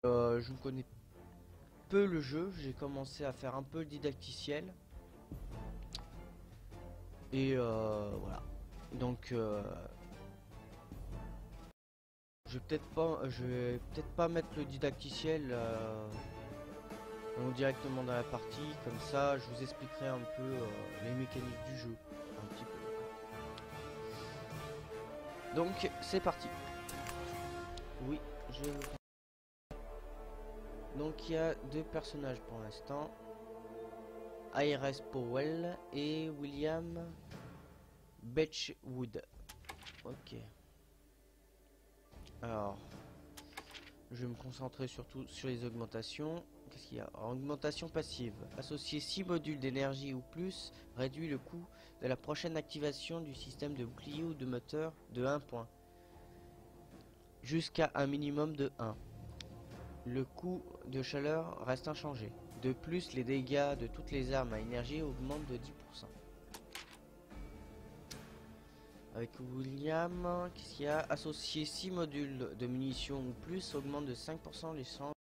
Je connais peu le jeu, j'ai commencé à faire un peu le didacticiel. Et voilà. Donc je vais peut-être pas mettre le didacticiel directement dans la partie, comme ça je vous expliquerai un peu les mécaniques du jeu. Un petit peu. Donc c'est parti. Oui, je... Donc il y a deux personnages pour l'instant. Iris Powell et William Betchwood. Ok. Alors, je vais me concentrer surtout sur les augmentations. Qu'est-ce qu'il y a? Augmentation passive. Associer 6 modules d'énergie ou plus réduit le coût de la prochaine activation du système de bouclier ou de moteur de 1 point. Jusqu'à un minimum de 1. Le coût de chaleur reste inchangé. De plus, les dégâts de toutes les armes à énergie augmentent de 10%. Avec William, qu'est-ce qu'il y a? Associer 6 modules de munitions ou plus augmente de 5% les chances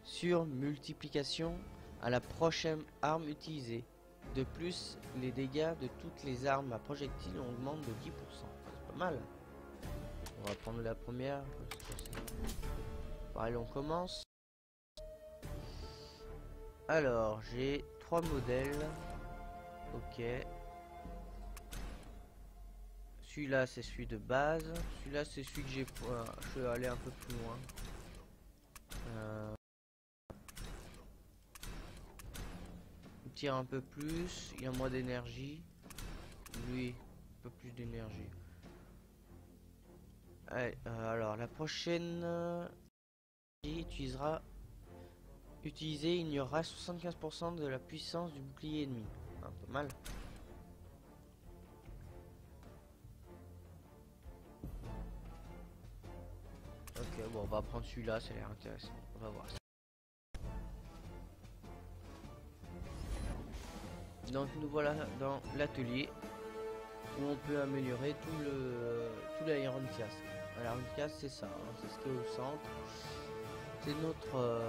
sur multiplication à la prochaine arme utilisée. De plus, les dégâts de toutes les armes à projectiles augmentent de 10%. C'est pas mal. On va prendre la première. Pareil, on commence. Alors, j'ai 3 modèles. Ok. Celui-là, c'est celui de base. Celui-là, c'est celui que j'ai... je vais aller un peu plus loin. Il tire un peu plus. Il a moins d'énergie. Lui, un peu plus d'énergie. Alors, la prochaine... il y aura 75% de la puissance du bouclier ennemi. Un peu mal. Ok, bon, on va prendre celui-là, ça a l'air intéressant. On va voir ça. Donc nous voilà dans l'atelier où on peut améliorer tout l'Iron Cast. L'Iron Cast, c'est ça, hein, c'est ce qui est au centre. C'est notre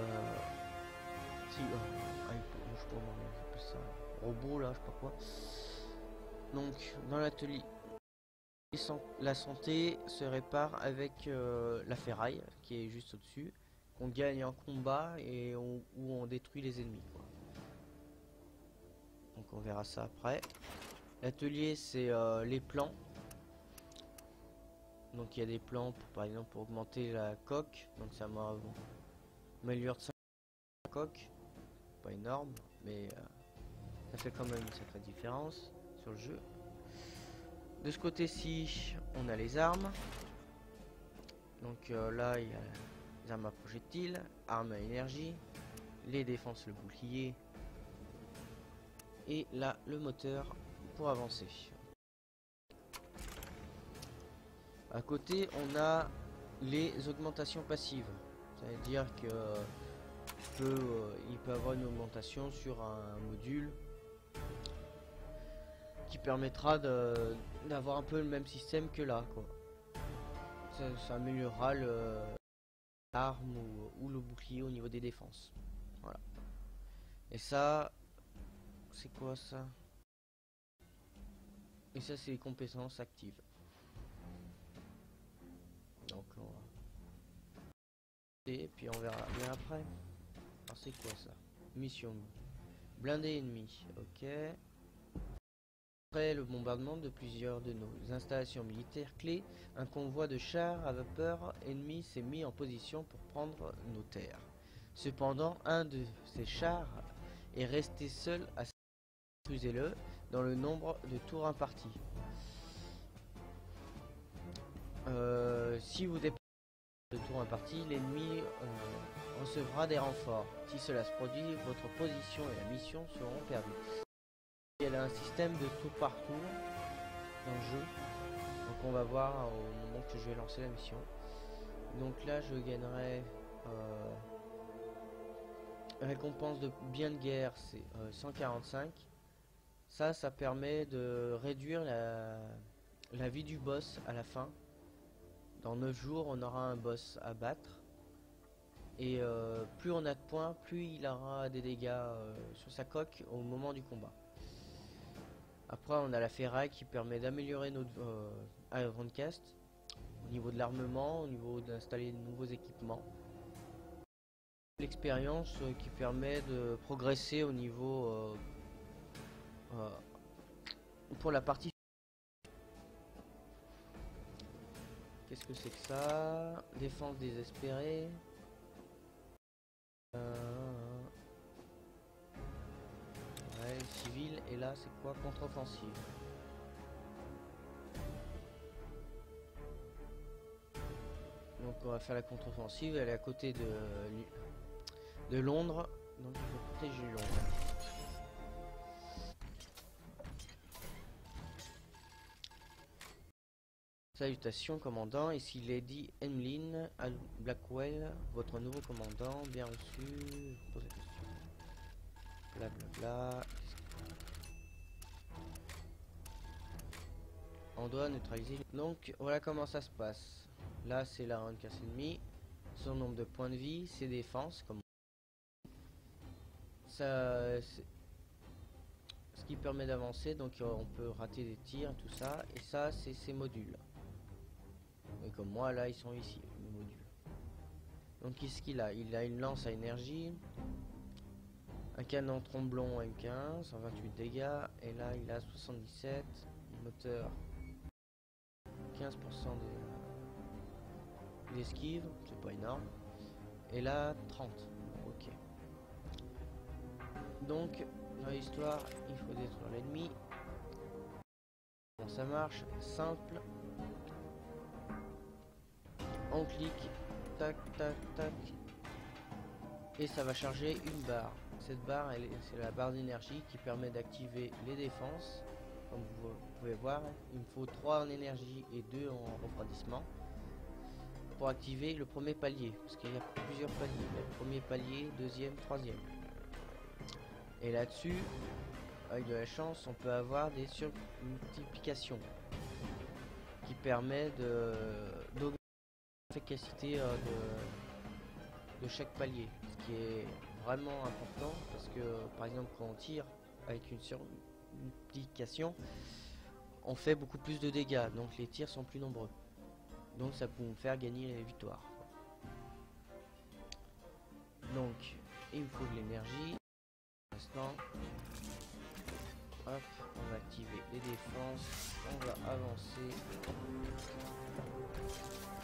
je sais pas comment on appelle ça, robot là, je sais pas quoi. Donc dans l'atelier, la santé se répare avec la ferraille qui est juste au-dessus, qu'on gagne en combat et où on détruit les ennemis, quoi. Donc on verra ça après. L'atelier, c'est les plans. Donc il y a des plans pour, par exemple, pour augmenter la coque. Donc ça m'améliore de 5 la coque. Pas énorme, mais ça fait quand même une sacrée différence sur le jeu. De ce côté-ci, on a les armes. Donc là, il y a les armes à projectiles, armes à énergie, les défenses, le bouclier. Et là, le moteur pour avancer. À côté, on a les augmentations passives. Ça veut dire que il peut avoir une augmentation sur un module qui permettra d'avoir un peu le même système que là, quoi. Ça améliorera l'arme ou le bouclier au niveau des défenses. Voilà. Et ça, c'est quoi ça? Et ça, c'est les compétences actives. Donc on va... Et puis on verra bien après. Alors c'est quoi ça? Mission. Blinder ennemi. Ok. Après le bombardement de plusieurs de nos installations militaires clés, un convoi de chars à vapeur ennemis s'est mis en position pour prendre nos terres. Cependant, un de ces chars est resté seul à détruisez-le dans le nombre de tours impartis. Si vous dépassez le tour imparti, l'ennemi recevra des renforts. Si cela se produit, votre position et la mission seront perdues. Il y a un système de tour par tour dans le jeu. Donc on va voir au moment que je vais lancer la mission. Donc là je gagnerai récompense de bien de guerre, c'est 145. Ça permet de réduire la vie du boss à la fin. Dans 9 jours on aura un boss à battre. Et plus on a de points, plus il aura des dégâts sur sa coque au moment du combat. Après on a la ferraille qui permet d'améliorer notre Ironcast au niveau de l'armement, au niveau d'installer de nouveaux équipements. L'expérience qui permet de progresser au niveau pour la partie. Qu'est-ce que c'est que ça? Défense désespérée. Ouais, civil. Et là, c'est quoi? Contre-offensive. Donc, on va faire la contre-offensive. Elle est à côté de Londres. Donc, il faut protéger Londres. Salutations commandant, ici Lady Emmeline Blackwell, votre nouveau commandant, bien reçu, je pose la question. Blablabla. On doit neutraliser. Donc voilà comment ça se passe. Là c'est la Ironcast ennemie, son nombre de points de vie, ses défenses, comme ça, ce qui permet d'avancer, donc on peut rater des tirs, tout ça, et ça c'est ses modules. Et comme moi là ils sont ici, les modules. Donc qu'est-ce qu'il a? Il a une lance à énergie, un canon tromblon M15, 128 dégâts, et là il a 77, moteur 15% d'esquive, c'est pas énorme, et là 30, ok. Donc dans l'histoire il faut détruire l'ennemi. Bon, ça marche, simple. On clique, tac tac tac, et ça va charger une barre. Cette barre, c'est la barre d'énergie qui permet d'activer les défenses. Comme vous pouvez voir, il me faut 3 en énergie et 2 en refroidissement pour activer le premier palier, parce qu'il y a plusieurs paliers. Le premier palier, deuxième, troisième. Et là-dessus, avec de la chance, on peut avoir des surmultiplications qui permet d'augmenter l'efficacité de chaque palier, ce qui est vraiment important parce que par exemple quand on tire avec une surmultiplication, on fait beaucoup plus de dégâts, donc les tirs sont plus nombreux, donc ça peut nous faire gagner les victoires. Donc il me faut de l'énergie. Pour l'instant, hop, on va activer les défenses, on va avancer.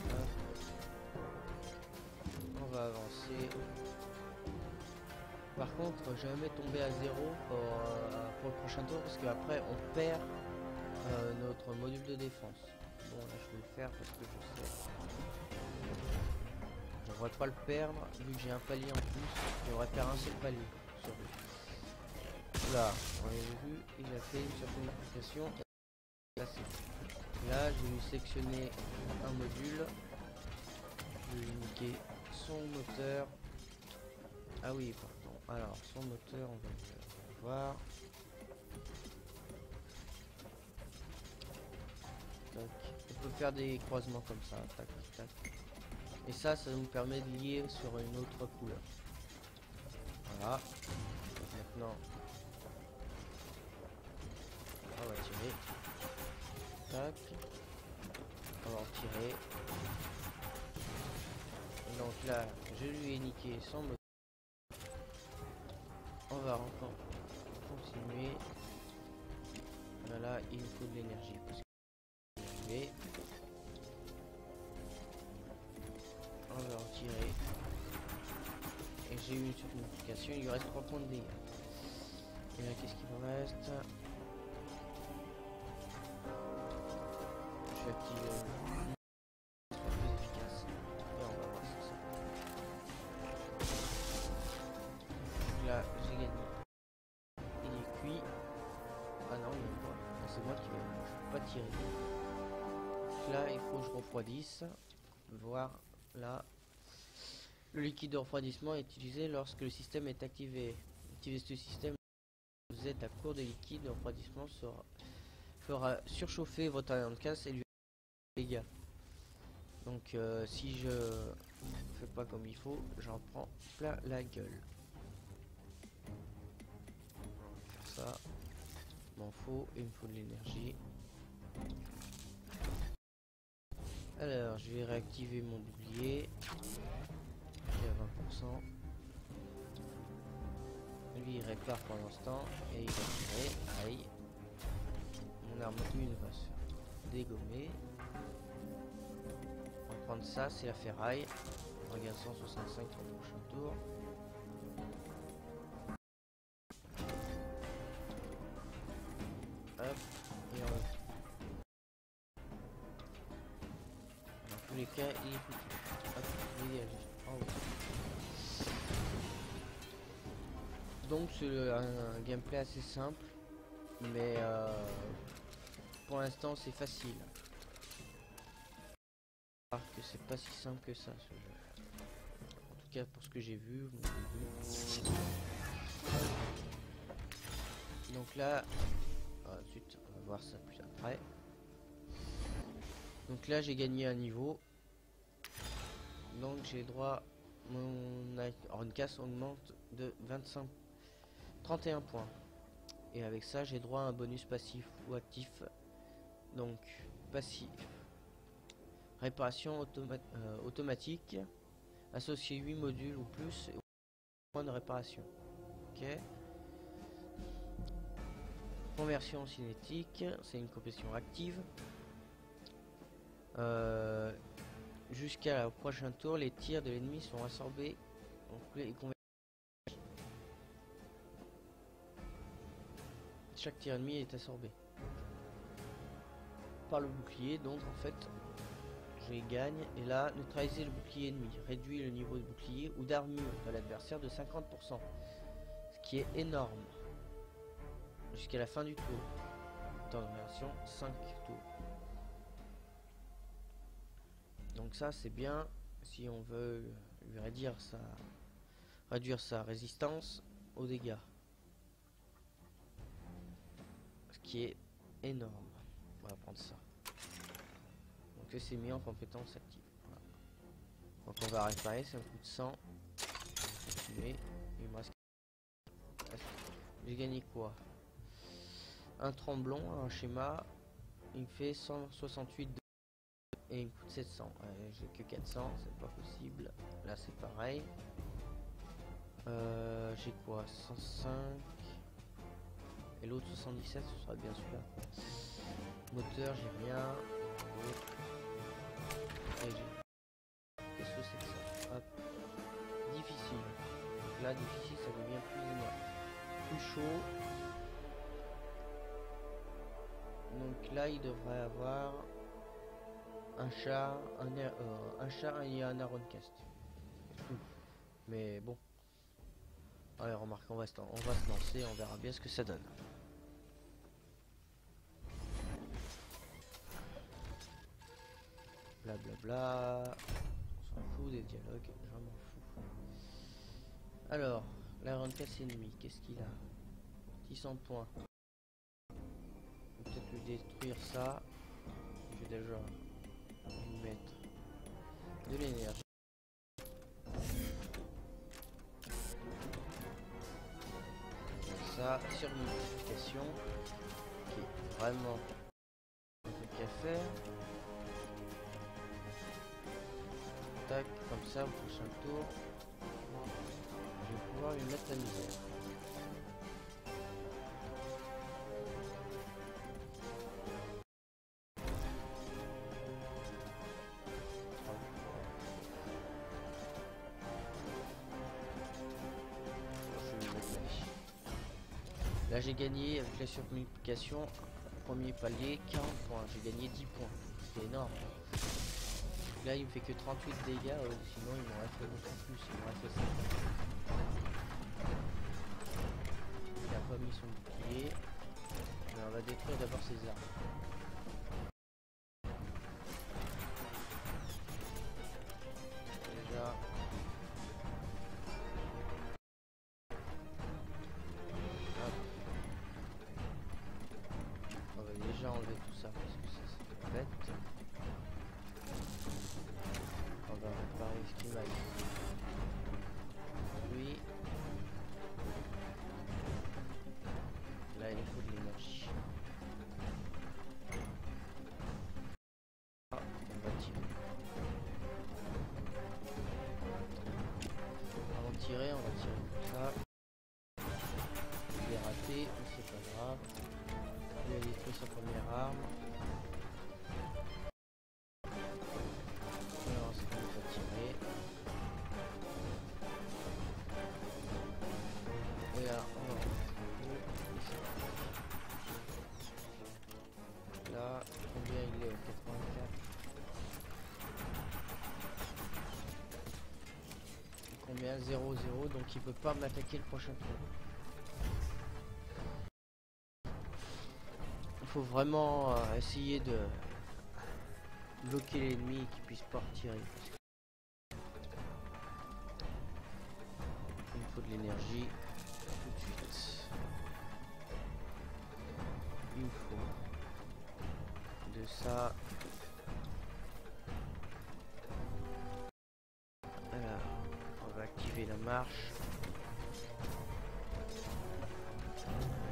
Hop. On va avancer. Par contre, jamais tomber à 0 pour le prochain tour, parce qu'après on perd notre module de défense. Bon, là je vais le faire parce que je sais. Je devrais pas le perdre, vu que j'ai un palier en plus. Je devrais perdre un seul palier sur lui. Là, on l'a vu, il a fait une surprésentation. Là, je vais lui sélectionner un module. Je vais lui niquer son moteur. Ah oui, pardon. Alors, son moteur, on va le voir. Tac. On peut faire des croisements comme ça. Tac, tac. Et ça nous permet de lier sur une autre couleur. Voilà. Donc maintenant, on va tirer. Tac. On va en tirer. Et donc là, je lui ai niqué son moteur. On va encore continuer. Voilà, il faut de l'énergie parce que on va en tirer. Et j'ai eu une surmultiplication, il lui reste 3 points de dégâts. Et là, qu'est-ce qu'il me reste? Je vais activer plus efficace. Et on va voir si ça. Donc là, j'ai gagné. Il est cuit. Ah non, même pas. C'est moi qui vais pas tirer. Donc là, il faut que je refroidisse. Voir là. Le liquide de refroidissement est utilisé lorsque le système est activé. Activer ce système, vous êtes à court de liquide de refroidissement fera surchauffer votre Ironcast et lui dégâts. Donc si je fais pas comme il faut, j'en prends plein la gueule. Ça, m'en faut, il me faut de l'énergie. Alors, je vais réactiver mon bouclier. J'ai à 20%. Lui, il répare pendant ce temps et il va tirer. Aïe. Mon arme 1 va se faire dégommer. On va prendre ça, c'est la ferraille. On regarde 165 pour le prochain tour. Hop, et on... Dans tous les cas, il est foutu. Hop, dégagé. En haut. Donc c'est un gameplay assez simple, mais pour l'instant c'est facile. Alors que c'est pas si simple que ça ce jeu. En tout cas pour ce que j'ai vu. Donc là, ensuite on va voir ça plus après. Donc là j'ai gagné un niveau. Donc j'ai droit, mon Iron Cast augmente de 31 points. Et avec ça j'ai droit à un bonus passif ou actif. Donc passif. Réparation automatique. Associer 8 modules ou plus et points de réparation. Ok. Conversion cinétique, c'est une compétition active. Jusqu'à la prochain tour, les tirs de l'ennemi sont absorbés. Chaque tir ennemi est absorbé par le bouclier, donc en fait je gagne. Et là, neutraliser le bouclier ennemi réduit le niveau de bouclier ou d'armure de l'adversaire de 50%, ce qui est énorme, jusqu'à la fin du tour, dans la version 5 tours. Donc ça c'est bien si on veut lui réduire sa résistance aux dégâts, ce qui est énorme. On va prendre ça. Donc c'est mis en compétence active. Voilà. Donc on va réparer, ça me coûte 100. Continuer. Il me reste... J'ai gagné quoi? Un tremblon, un schéma. Il me fait 168 de... et il me coûte 700. J'ai que 400, c'est pas possible. Là c'est pareil. J'ai quoi? 105. Et l'autre 77, ce sera bien celui-là. Moteur, j'ai rien. Qu'est-ce que c'est que ça? Hop. Difficile. Donc là, difficile, ça devient plus chaud. Donc là, il devrait avoir un char, un char et un Iron Cast. Mais bon. Allez, remarque, on va se lancer, on verra bien ce que ça donne. Blablabla. On s'en fout des dialogues, je m'en fous. Alors, l'Iron Cast ennemi, qu'est-ce qu'il a? 600 points. Peut-être lui détruire ça. Je vais déjà lui mettre de l'énergie. Ça, surmultiplication, qui est vraiment un truc à faire. Tac, comme ça, au prochain tour, je vais pouvoir lui mettre la misère. Là j'ai gagné avec la surmultiplication, premier palier, 40 points, j'ai gagné 10 points, c'est énorme. Là il me fait que 38 dégâts, sinon il m'aurait fait beaucoup plus, il m'aurait fait 50. Il a pas mis son bouclier, mais on va détruire d'abord ses armes. Déjà... On va déjà enlever tout ça parce que ça c'est bête. On va réparer ce qui m'aille. Oui. Là il faut de l'énergie. Ah, on va tirer. Avant de tirer, on va tirer comme ça. Il est raté, mais c'est pas grave. Il a détruit sa première arme. Alors, c'est qu'on va tirer. Et là, on va remettre. Là, combien il est au 84? Combien? 0-0, donc il peut pas m'attaquer le prochain tour. Il faut vraiment essayer de bloquer l'ennemi et qu'il puisse pas retirer. Il me faut de l'énergie tout de suite. Il me faut de ça. Alors, on va activer la marche.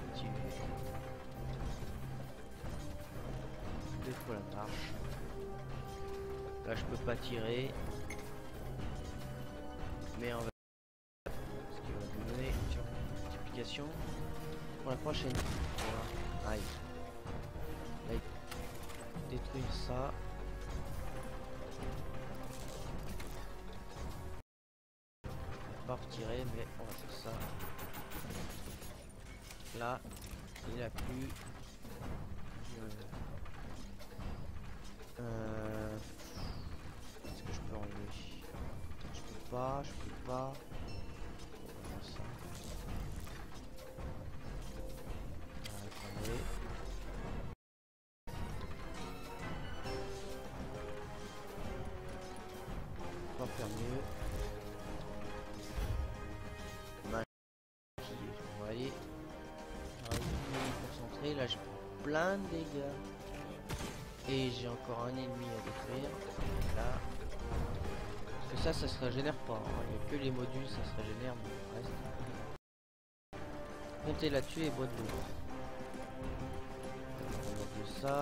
Activer deux fois la marche. Là, je peux pas tirer, mais on va ce qui va nous donner une multiplication pour la prochaine. Voilà. Aïe. Là, détruire ça. Pas retirer, mais on va faire ça. Là, il a plus. Est-ce que je peux enlever? Je peux pas, je peux pas. On va faire ça. Attendez. On va faire mieux. On va aller concentrer. Là, j'ai plein de dégâts. Et j'ai encore un ennemi à détruire. Là. Parce que ça se régénère pas. Hein. Il n'y a que les modules, ça se régénère, mais le reste. Comptez là-dessus et boîte de l'eau. On va mettre ça.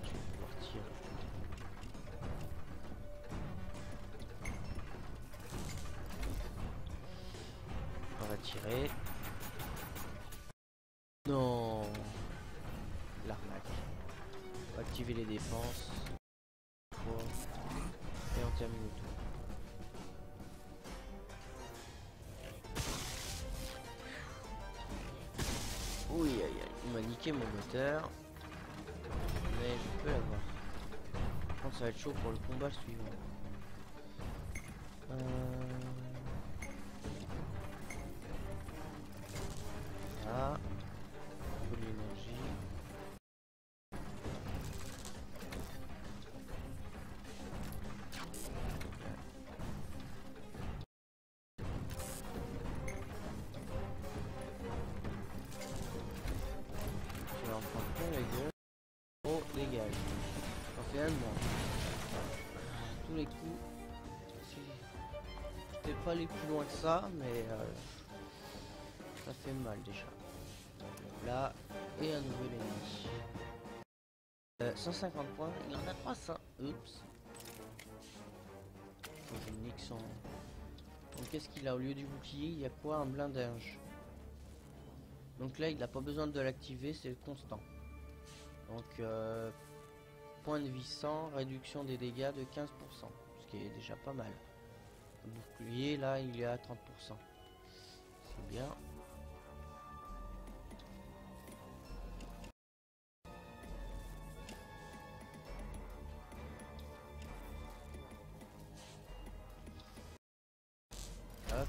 Je vais pouvoir tirer. On va tirer. Non. L'arnaque. On va activer les défenses. Et on termine le tour. Oui, aïe aïe, il m'a niqué mon moteur. Mais je peux l'avoir. Par contre, ça va être chaud pour le combat suivant. Ah, il faut de l'énergie. Je vais en prendre plein la gueule. Oh, dégage. Alors finalement, tous les coups, si j'étais pas allé plus loin que ça, mais ça fait mal déjà. Là, et un nouvel ennemi. 150 points, il en a 300. Oups. Faut que je nique son. Donc qu'est-ce qu'il a au lieu du bouclier? Il y a quoi? Un blindage. Donc là, il n'a pas besoin de l'activer, c'est constant. Donc point de vie 100, réduction des dégâts de 15%, ce qui est déjà pas mal. Le bouclier là, il est à 30%. C'est bien. Hop,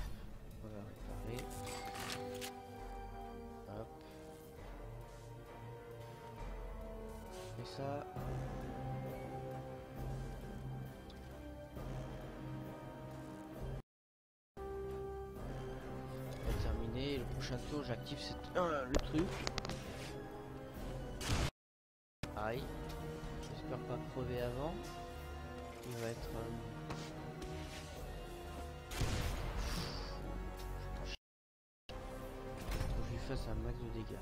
on va réparer. Hop. Et ça. On va terminer. Le prochain tour, j'active le truc. Aïe. J'espère pas crever avant. il va être... Faut que je lui fasse un max de dégâts.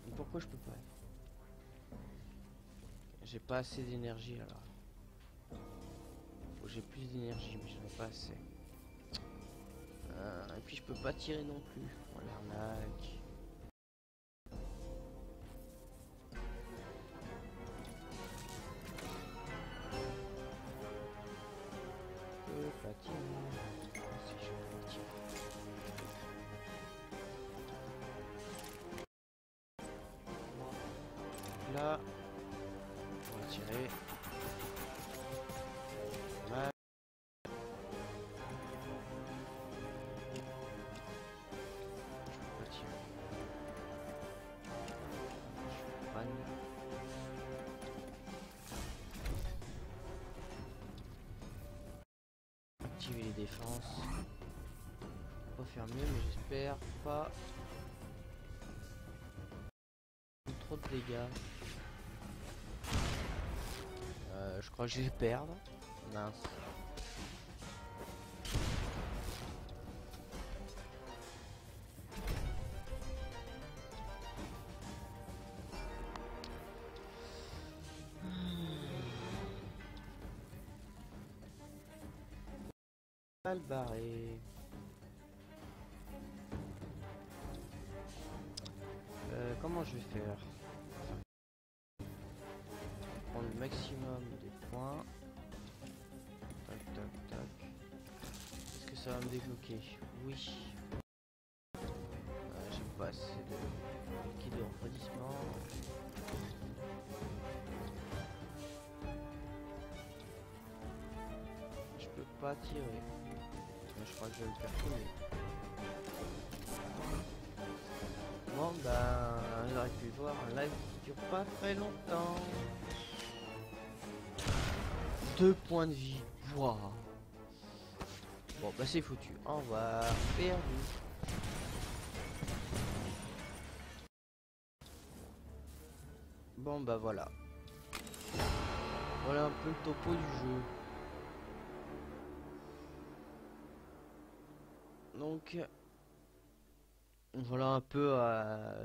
Mais pourquoi je peux pas? J'ai pas assez d'énergie alors. Faut que j'ai plus d'énergie, mais j'en ai pas assez. Et puis je peux pas tirer non plus. Oh l'arnaque. Je peux pas tirer. Si je peux tirer. Là, on va tirer. Mal. Je peux pas tirer. Je prenne. Activer les défenses. Pas faire mieux, mais j'espère pas trop de dégâts. Je crois que je vais perdre. Mince. Mal barré. Comment je vais faire? Prendre le maximum des points. Tac tac tac. Est-ce que ça va me débloquer? Oui. J'ai pas assez de liquide de refroidissement. Je peux pas tirer. Mais je crois que je vais le faire couler. Bon bah j'aurais pu voir un live qui dure pas très longtemps. 2 points de vie. Wow. Bon bah c'est foutu. Au revoir. Perdu. Bon bah voilà. Voilà un peu le topo du jeu. Donc voilà un peu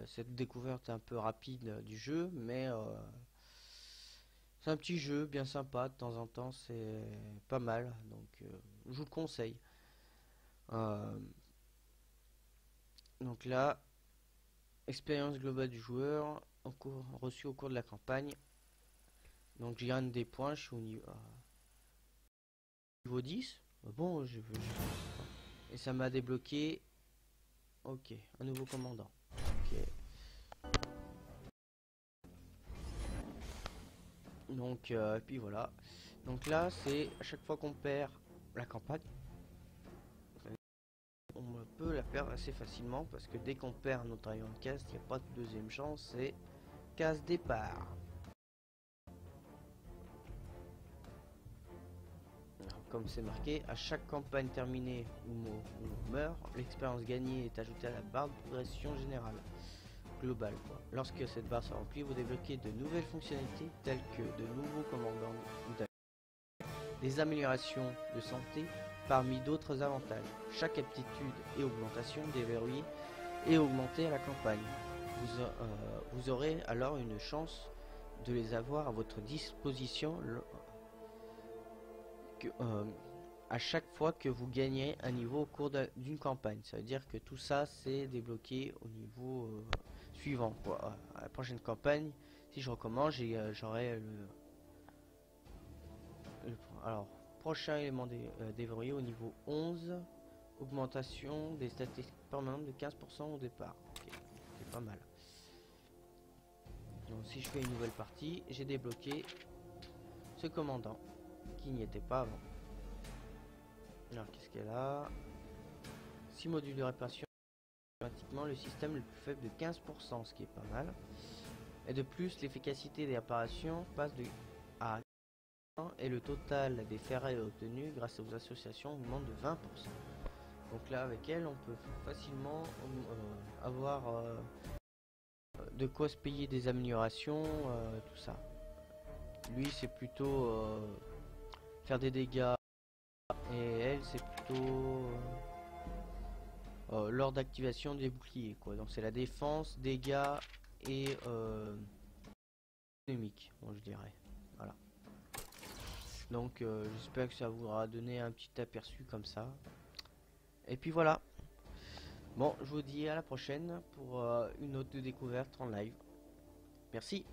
cette découverte un peu rapide du jeu, mais c'est un petit jeu bien sympa de temps en temps, c'est pas mal, donc je vous le conseille. Donc là, expérience globale du joueur reçue au cours de la campagne. Donc je gagne des points, je suis au niveau 10. Bon, et ça m'a débloqué. Ok, un nouveau commandant. Ok. Donc, et puis voilà. Donc là, c'est à chaque fois qu'on perd la campagne, on peut la perdre assez facilement parce que dès qu'on perd notre Iron Cast, il n'y a pas de deuxième chance, c'est case départ. Alors, comme c'est marqué, à chaque campagne terminée ou meurt, l'expérience gagnée est ajoutée à la barre de progression générale. Global, quoi. Lorsque cette barre sera remplie, vous débloquez de nouvelles fonctionnalités telles que de nouveaux commandants ou des améliorations de santé parmi d'autres avantages. Chaque aptitude et augmentation déverrouillée et augmentée à la campagne. Vous aurez alors une chance de les avoir à votre disposition à chaque fois que vous gagnez un niveau au cours d'une campagne. Ça veut dire que tout ça c'est débloqué au niveau suivant, quoi. À la prochaine campagne, si je recommence, j'aurai alors prochain élément déverrouillé au niveau 11, augmentation des statistiques permanentes de 15% au départ. Ok, c'est pas mal. Donc si je fais une nouvelle partie, j'ai débloqué ce commandant qui n'y était pas avant. Alors qu'est-ce qu'elle a? 6 modules de réparation, automatiquement le système le plus faible de 15%, ce qui est pas mal. Et de plus, l'efficacité des réparations passe à 1 et le total des ferrailles obtenus grâce aux associations augmente de 20%. Donc là avec elle on peut facilement avoir de quoi se payer des améliorations, tout ça. Lui c'est plutôt faire des dégâts et elle c'est plutôt lors d'activation des boucliers quoi. Donc c'est la défense, dégâts et économique, bon, je dirais. Voilà. Donc j'espère que ça vous aura donné un petit aperçu comme ça. Et puis voilà. Bon, je vous dis à la prochaine pour une autre découverte en live. Merci.